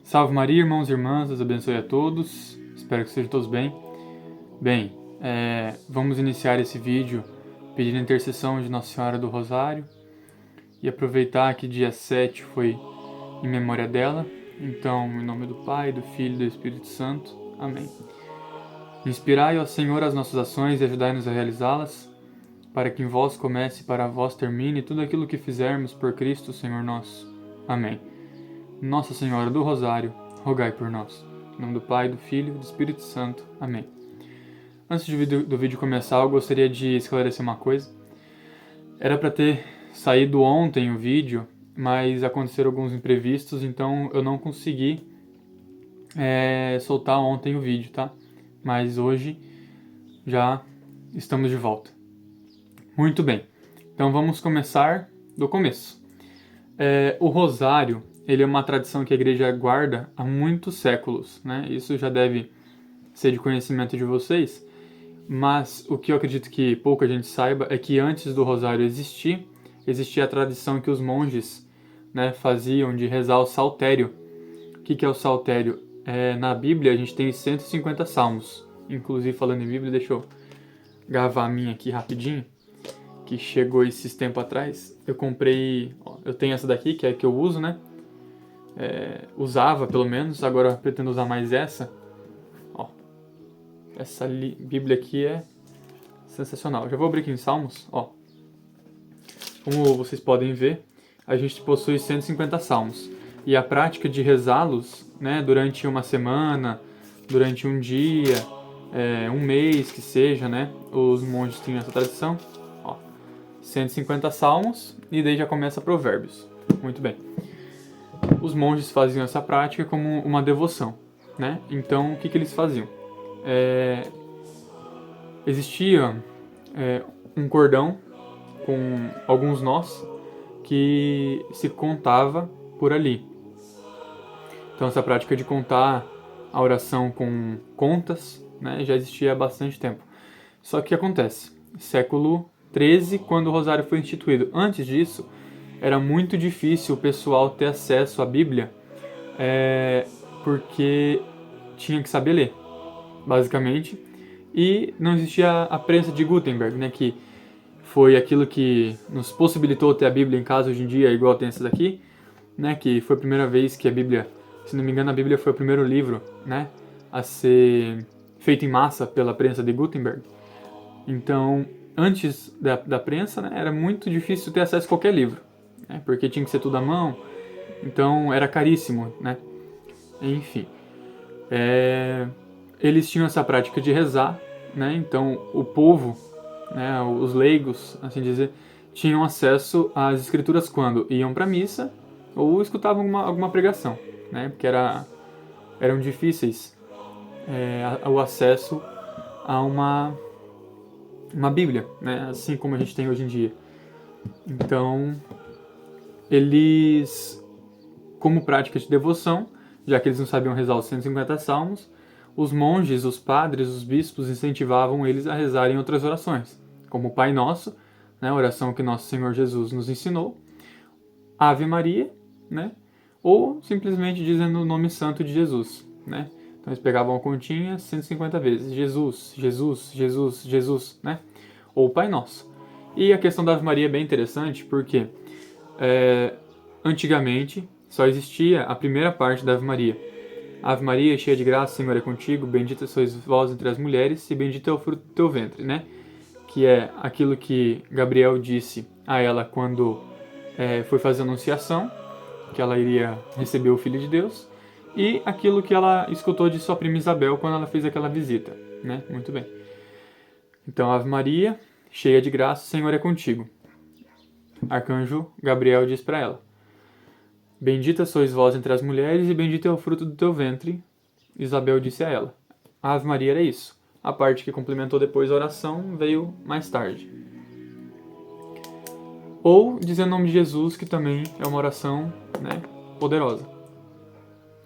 Salve Maria, irmãos e irmãs, Deus abençoe a todos, espero que sejam todos bem. Bem, vamos iniciar esse vídeo pedindo a intercessão de Nossa Senhora do Rosário e aproveitar que dia 7 foi em memória dela. Então, em nome do Pai, do Filho e do Espírito Santo. Amém. Inspirai, ó Senhor, as nossas ações e ajudai-nos a realizá-las, para que em vós comece e para vós termine tudo aquilo que fizermos por Cristo, Senhor nosso. Amém. Nossa Senhora do Rosário, rogai por nós. Em nome do Pai, do Filho e do Espírito Santo. Amém. Antes do vídeo começar, eu gostaria de esclarecer uma coisa. Era para ter saído ontem o vídeo, mas aconteceram alguns imprevistos, então eu não consegui soltar ontem o vídeo, tá? Mas hoje já estamos de volta. Muito bem, então vamos começar do começo. O Rosário, ele é uma tradição que a igreja guarda há muitos séculos, né? Isso já deve ser de conhecimento de vocês, mas o que eu acredito que pouca gente saiba é que antes do Rosário existia a tradição que os monges, né, faziam de rezar o saltério. O que é o saltério? Na Bíblia a gente tem 150 salmos. Inclusive, falando em Bíblia, deixa eu gravar a minha aqui rapidinho, que chegou esses tempos atrás. Eu comprei, eu tenho essa daqui, que é a que eu uso, né? Usava pelo menos, agora eu pretendo usar mais essa. Essa Bíblia aqui é sensacional. Já vou abrir aqui em Salmos. Como vocês podem ver, a gente possui 150 salmos. E a prática de rezá-los, né, durante uma semana, durante um dia, um mês que seja, né, os monges tinham essa tradição. 150 salmos e daí já começa Provérbios. Muito bem. Os monges faziam essa prática como uma devoção, né? Então, o que eles faziam? Existia um cordão com alguns nós que se contava por ali. Então, essa prática de contar a oração com contas, né, já existia há bastante tempo. Só que o que acontece? Século XIII, quando o Rosário foi instituído. Antes disso, era muito difícil o pessoal ter acesso à Bíblia, porque tinha que saber ler, basicamente. E não existia a prensa de Gutenberg, né, que foi aquilo que nos possibilitou ter a Bíblia em casa hoje em dia, igual tem essa daqui, né, que foi a primeira vez que a Bíblia, se não me engano, a Bíblia foi o primeiro livro, né, a ser feito em massa pela prensa de Gutenberg. Então, antes da prensa, né, era muito difícil ter acesso a qualquer livro, né, porque tinha que ser tudo à mão, então era caríssimo, né. Enfim, eles tinham essa prática de rezar, né, então o povo, né, os leigos, assim dizer, tinham acesso às escrituras quando iam para a missa ou escutavam alguma pregação, né, porque eram difíceis o acesso a uma Bíblia, né, assim como a gente tem hoje em dia. Então, eles, como prática de devoção, já que eles não sabiam rezar os 150 salmos, os monges, os padres, os bispos incentivavam eles a rezarem outras orações, como o Pai Nosso, né, a oração que Nosso Senhor Jesus nos ensinou, Ave Maria, né, ou simplesmente dizendo o nome santo de Jesus, né. Então eles pegavam a continha 150 vezes, Jesus, Jesus, Jesus, Jesus, né, ou o Pai Nosso. E a questão da Ave Maria é bem interessante porque antigamente só existia a primeira parte da Ave Maria. Ave Maria, cheia de graça, o Senhor é contigo, bendita sois vós entre as mulheres e bendito é o fruto do teu ventre, né? Que é aquilo que Gabriel disse a ela quando foi fazer a anunciação, que ela iria receber o Filho de Deus, e aquilo que ela escutou de sua prima Isabel quando ela fez aquela visita, né? Muito bem. Então, Ave Maria, cheia de graça, o Senhor é contigo. Arcanjo Gabriel diz para ela: bendita sois vós entre as mulheres e bendito é o fruto do teu ventre. Isabel disse a ela. A Ave Maria era isso. A parte que complementou depois a oração veio mais tarde. Ou dizer o nome de Jesus, que também é uma oração, né, poderosa.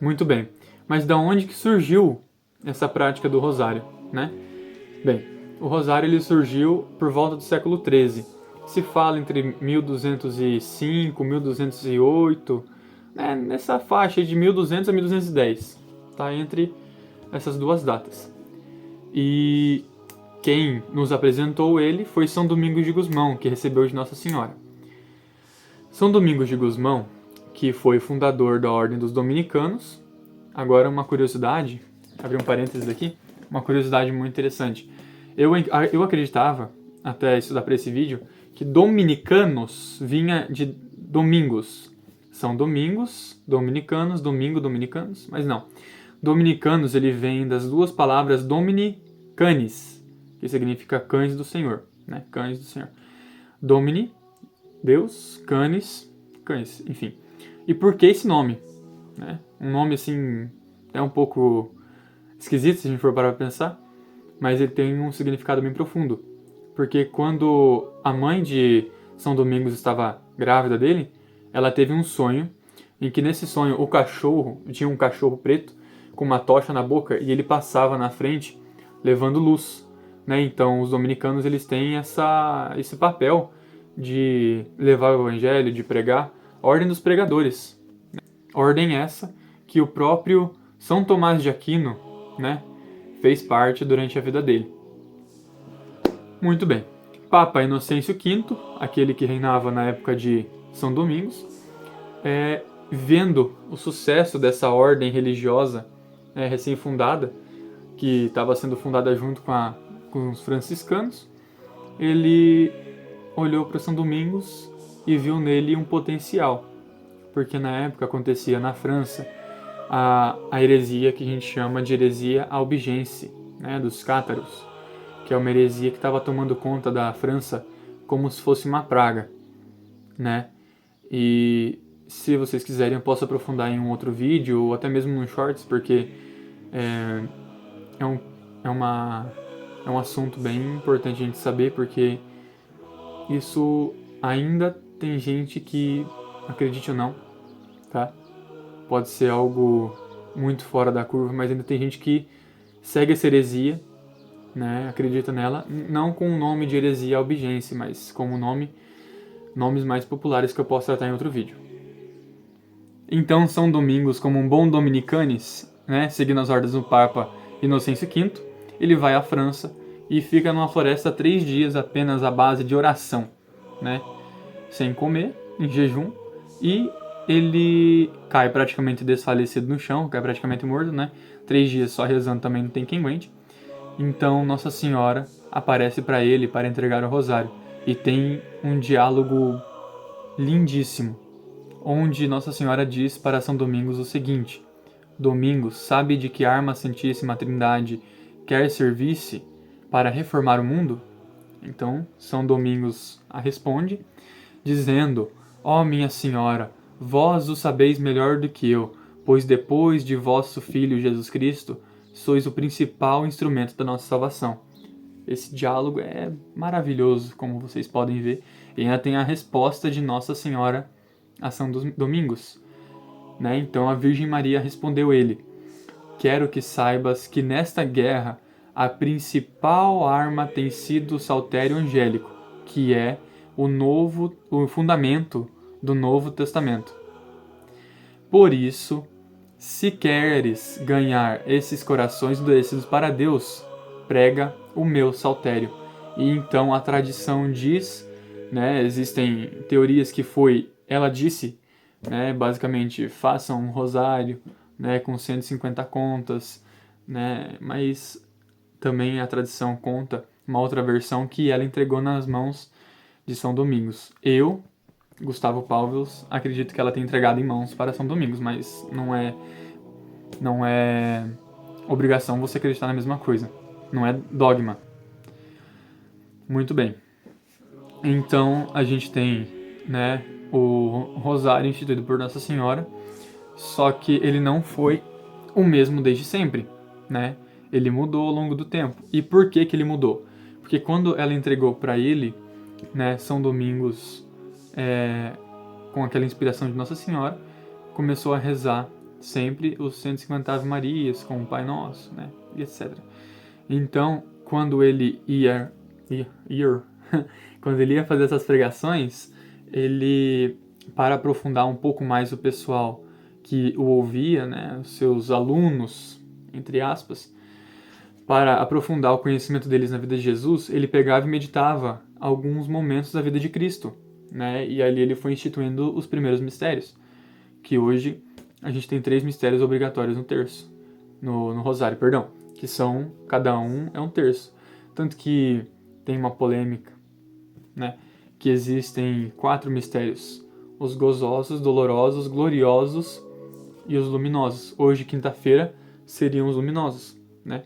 Muito bem. Mas da onde que surgiu essa prática do rosário, né? Bem, o rosário ele surgiu por volta do século XIII. Se fala entre 1205 e 1208, né, nessa faixa de 1200 a 1210, tá? Entre essas duas datas. E quem nos apresentou ele foi São Domingos de Gusmão, que recebeu de Nossa Senhora. São Domingos de Gusmão, que foi fundador da Ordem dos Dominicanos. Agora uma curiosidade, abrir um parênteses aqui, uma curiosidade muito interessante. Eu acreditava, até estudar para esse vídeo, que dominicanos vinha de domingos. São domingos, dominicanos, domingo, dominicanos, mas não. Dominicanos, ele vem das duas palavras domini canis, que significa cães do Senhor, né? Cães do Senhor. Domini, Deus, canis, cães, enfim. E por que esse nome? Né? Um nome assim, é um pouco esquisito se a gente for parar pra pensar, mas ele tem um significado bem profundo. Porque quando a mãe de São Domingos estava grávida dele, ela teve um sonho, em que nesse sonho o cachorro, tinha um cachorro preto, com uma tocha na boca, e ele passava na frente levando luz. Né? Então os dominicanos eles têm esse papel de levar o evangelho, de pregar, a ordem dos pregadores. Ordem essa que o próprio São Tomás de Aquino, né, fez parte durante a vida dele. Muito bem. Papa Inocêncio V, aquele que reinava na época de São Domingos, vendo o sucesso dessa ordem religiosa recém-fundada, que estava sendo fundada junto com os franciscanos, ele olhou para São Domingos e viu nele um potencial, porque na época acontecia na França a heresia que a gente chama de heresia albigense, né, dos cátaros, que é uma heresia que estava tomando conta da França como se fosse uma praga, né? E se vocês quiserem eu posso aprofundar em um outro vídeo ou até mesmo no shorts, porque é um assunto bem importante a gente saber, porque isso ainda tem gente que, acredite ou não, tá? Pode ser algo muito fora da curva, mas ainda tem gente que segue essa heresia, né? Acredita nela, não com o nome de heresia albigense, mas como nomes mais populares que eu posso tratar em outro vídeo. Então São Domingos, como um bom dominicanes, né, seguindo as ordens do Papa Inocêncio V, ele vai à França e fica numa floresta 3 dias apenas à base de oração, né, sem comer, em jejum, e ele cai praticamente desfalecido no chão, cai praticamente morto, né, 3 dias só rezando também não tem quem aguente. Então Nossa Senhora aparece para ele para entregar o rosário e tem um diálogo lindíssimo, onde Nossa Senhora diz para São Domingos o seguinte: Domingos, sabe de que arma a Santíssima Trindade quer servir-se para reformar o mundo? Então São Domingos a responde, dizendo: Ó minha Senhora, vós o sabeis melhor do que eu, pois depois de vosso Filho Jesus Cristo, sois o principal instrumento da nossa salvação. Esse diálogo é maravilhoso, como vocês podem ver, e ainda tem a resposta de Nossa Senhora a São Domingos. Né? Então a Virgem Maria respondeu ele: Quero que saibas que nesta guerra a principal arma tem sido o saltério angélico, que é o fundamento do Novo Testamento. Por isso, se queres ganhar esses corações endurecidos para Deus, prega o meu saltério. E então a tradição diz, né, existem teorias que ela disse, né, basicamente, façam um rosário, né, com 150 contas, né, mas também a tradição conta uma outra versão que ela entregou nas mãos de São Domingos. Eu, Gustavo Pavels, acredito que ela tenha entregado em mãos para São Domingos, mas não é obrigação você acreditar na mesma coisa. Não é dogma. Muito bem. Então a gente tem, né, o rosário instituído por Nossa Senhora, só que ele não foi o mesmo desde sempre, né? Ele mudou ao longo do tempo. E por que ele mudou? Porque quando ela entregou para ele, né, São Domingos, com aquela inspiração de Nossa Senhora, começou a rezar sempre os 150 Ave Marias com o Pai Nosso, né, e etc. Então, quando ele ia quando ele ia fazer essas pregações, ele, para aprofundar um pouco mais o pessoal que o ouvia, né, os seus alunos, entre aspas, para aprofundar o conhecimento deles na vida de Jesus, ele pegava e meditava alguns momentos da vida de Cristo, né, e ali ele foi instituindo os primeiros mistérios, que hoje a gente tem 3 mistérios obrigatórios no terço, no rosário, perdão, que são, cada um é um terço. Tanto que tem uma polêmica, né, que existem 4 mistérios: os gozosos, dolorosos, gloriosos e os luminosos. Hoje, quinta-feira, seriam os luminosos, né?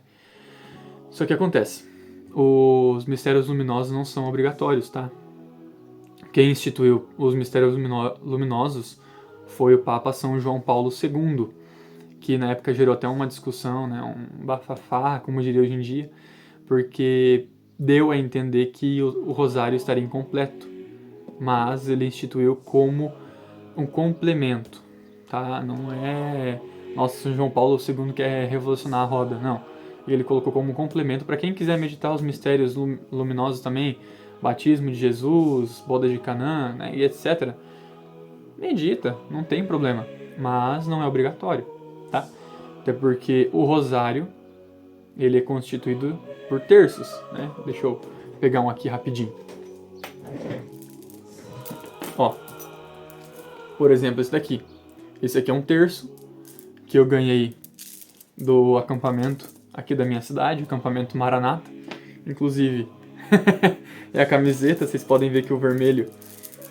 Só que acontece, os mistérios luminosos não são obrigatórios, tá? Quem instituiu os mistérios luminosos foi o Papa São João Paulo II, que na época gerou até uma discussão, né, um bafafá, como diria hoje em dia, porque deu a entender que o rosário estaria incompleto, mas ele instituiu como um complemento, tá? Não é, nossa, São João Paulo II quer revolucionar a roda, não. Ele colocou como um complemento para quem quiser meditar os mistérios luminosos também, batismo de Jesus, boda de Canaã, né, e etc. Medita, não tem problema, mas não é obrigatório, tá? Até porque o rosário, ele é constituído por terços, né? Deixa eu pegar um aqui rapidinho. Ó, por exemplo, esse daqui. Esse aqui é um terço que eu ganhei do acampamento aqui da minha cidade, o acampamento Maranata. Inclusive, é a camiseta, vocês podem ver que o vermelho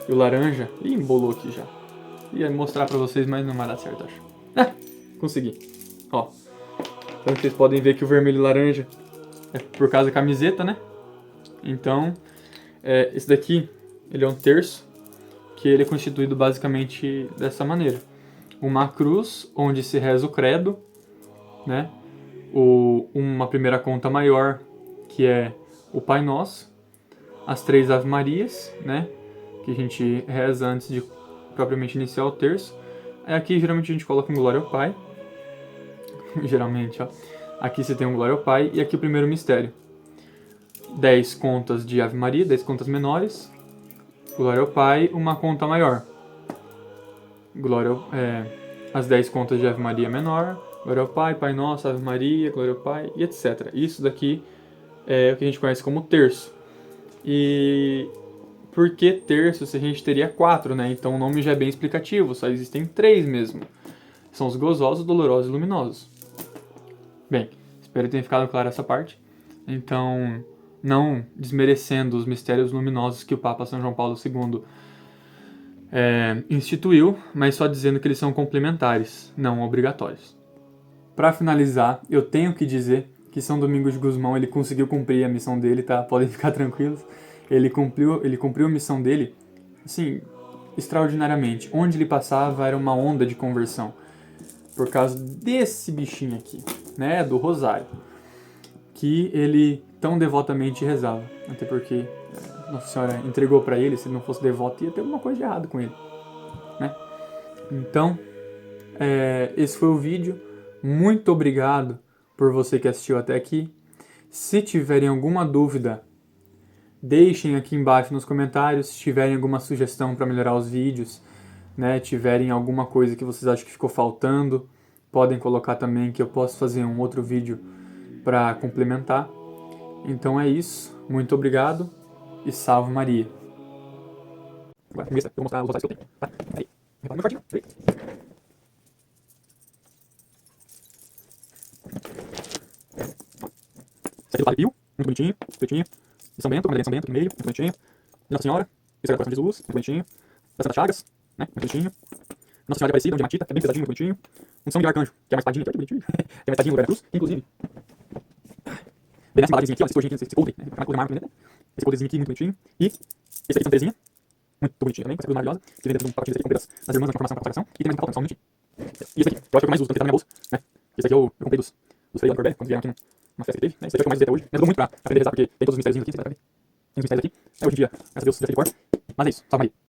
e o laranja... Ih, embolou aqui já. Ia mostrar pra vocês, mas não vai dar certo, acho. Ah, consegui. Ó, então vocês podem ver que o vermelho e o laranja é por causa da camiseta, né? Então, esse daqui, ele é um terço, que ele é constituído basicamente dessa maneira. Uma cruz, onde se reza o credo, né? Uma primeira conta maior, que é o Pai Nosso, as 3 Ave Marias, né? Que a gente reza antes de propriamente iniciar o terço. Aqui geralmente a gente coloca um Glória ao Pai. Geralmente, ó. Aqui você tem um Glória ao Pai e aqui o primeiro mistério. 10 contas de Ave Maria, 10 contas menores. Glória ao Pai, uma conta maior. As 10 contas de Ave Maria menor. Glória ao Pai, Pai Nosso, Ave Maria, Glória ao Pai e etc. Isso daqui é o que a gente conhece como terço. E por que terço se a gente teria 4, né? Então o nome já é bem explicativo, só existem 3 mesmo. São os gozosos, dolorosos e luminosos. Bem, espero que tenha ficado clara essa parte. Então, não desmerecendo os mistérios luminosos que o Papa São João Paulo II instituiu, mas só dizendo que eles são complementares, não obrigatórios. Para finalizar, eu tenho que dizer que São Domingos de Gusmão ele conseguiu cumprir a missão dele, tá? Podem ficar tranquilos. Ele cumpriu a missão dele, assim, extraordinariamente. Onde ele passava era uma onda de conversão, por causa desse bichinho aqui, né, do rosário, que ele tão devotamente rezava. Até porque Nossa Senhora entregou para ele, se ele não fosse devoto ia ter alguma coisa de errado com ele, né? Então, esse foi o vídeo. Muito obrigado por você que assistiu até aqui. Se tiverem alguma dúvida, deixem aqui embaixo nos comentários. Se tiverem alguma sugestão para melhorar os vídeos, né, tiverem alguma coisa que vocês acham que ficou faltando, podem colocar também que eu posso fazer um outro vídeo para complementar. Então é isso. Muito obrigado e salve Maria. Agora, eu vou mostrar os rosários que eu tenho. Tá? Aí. Muito fortinho. Aí. Esse aqui é do Padre Pio, muito bonitinho, pretinho. De São Bento, Madalena de São Bento aqui no meio, muito bonitinho. De Nossa Senhora, esse é o coração de Jesus, muito bonitinho. Da Santa Chagas, né, muito bonitinho. Nossa Senhora de Aparecida, onde é Matita, que é bem pesadinho, muito bonitinho. Um São Miguel Arcanjo, que é uma espadinha, que é muito bonitinho. Tem uma espadinha no lugar da cruz, inclusive. Bem nessa embalagemzinha aqui, ó, esse cordinho aqui, esse coldre, né, é uma coisa mármore, né. Esse coldrezinho aqui, muito bonitinho. E esse aqui é Santa Terezinha, muito bonitinho também, com essa cruz maravilhosa, que vem dentro de um pacotinho aqui com pedaços das irmãs da informação com a consagração. E tem mais um pacote, só um minutinho. E esse aqui, eu acho que eu mais uso, tanto que tá na minha bolsa, né. Esse aqui eu comprei dos freios lá do Corbé, quando vieram aqui numa festa que teve, né. Esse aqui é o que eu mais usei até hoje. Me ajudou muito pra aprender a rezar, porque tem todos os mistérios aqui, vocês podem ver. Tem os mistérios aqui. Hoje em dia, graças a Deus, já sei de cor. Mas é isso, salve Maria.